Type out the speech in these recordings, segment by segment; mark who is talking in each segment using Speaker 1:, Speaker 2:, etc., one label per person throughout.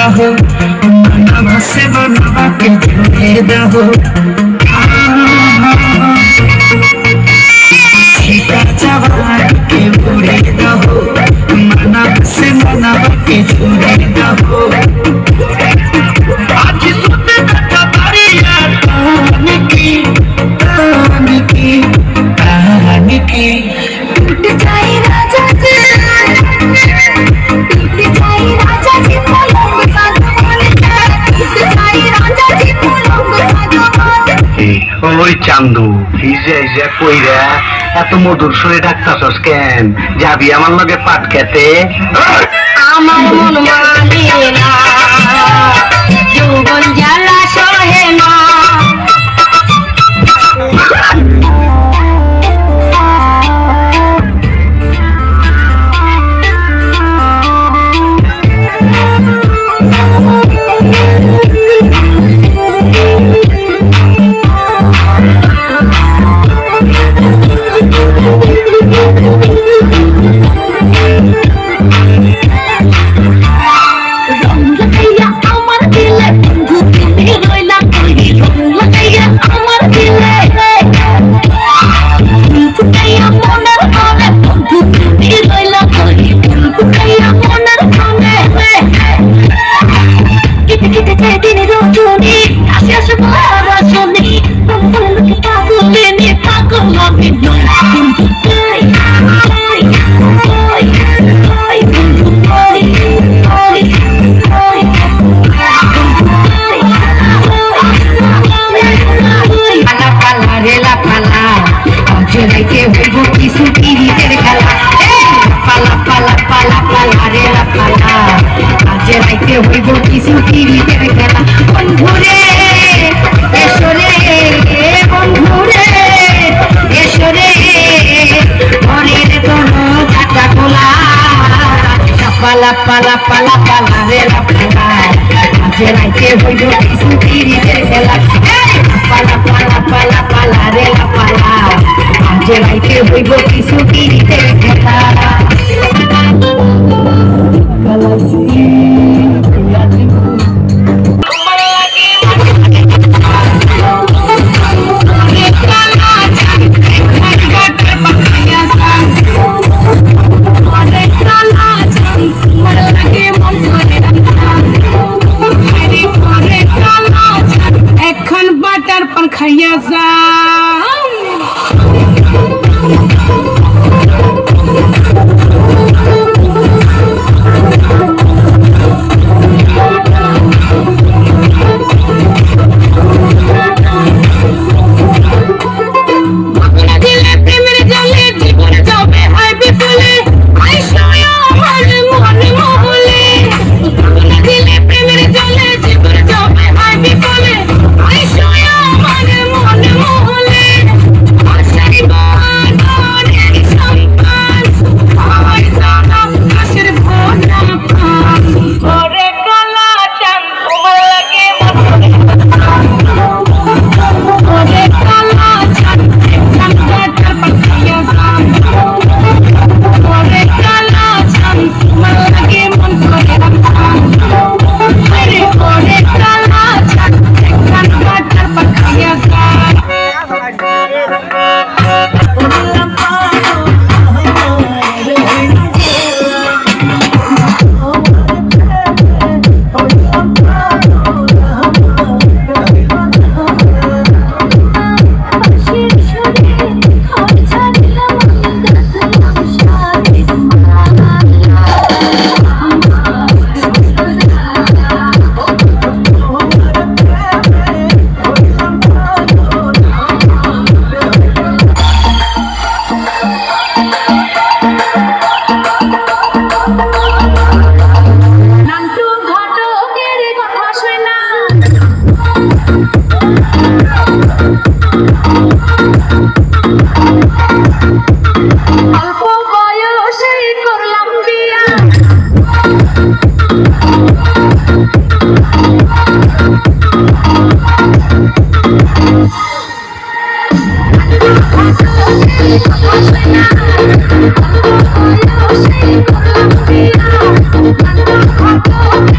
Speaker 1: दाहो मनवा से मनवा के जोड़े दाहो सीता जवान के बुरे दाहो मनवा से मनवा के जोड़े दाहो आज सुते बैठा बारिया कहानी की
Speaker 2: टूट जाए राजा जी टूट जाए राजा जी पलंग साजो टूट जाए राजा जी पलंग साजो
Speaker 3: ওই চান্দু ভিজে ভিজে কইরা এত মধুর সুরে ডাকতাছস কেন? যাবি আমার লগে পাট খেতে?
Speaker 2: আমার মন মানে না যৌবন জ্বালা সহে না হইব কিছু টিভিতে খেলা বন্ধুরে এসরে বন্ধুরে এসরে ঘরের কোনো ঝাঁটা খোলা পালা পালা পালা পালা রে পালা আজ রাইতে হইব কিছু টিভিতে খেলা পালা পালা পালা পালা রে পালা আজ রাইতে হইব কিছু টিভিতে খেলা এখন বাটার পর খাইয়া যা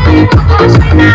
Speaker 4: Thank you.
Speaker 2: সোনা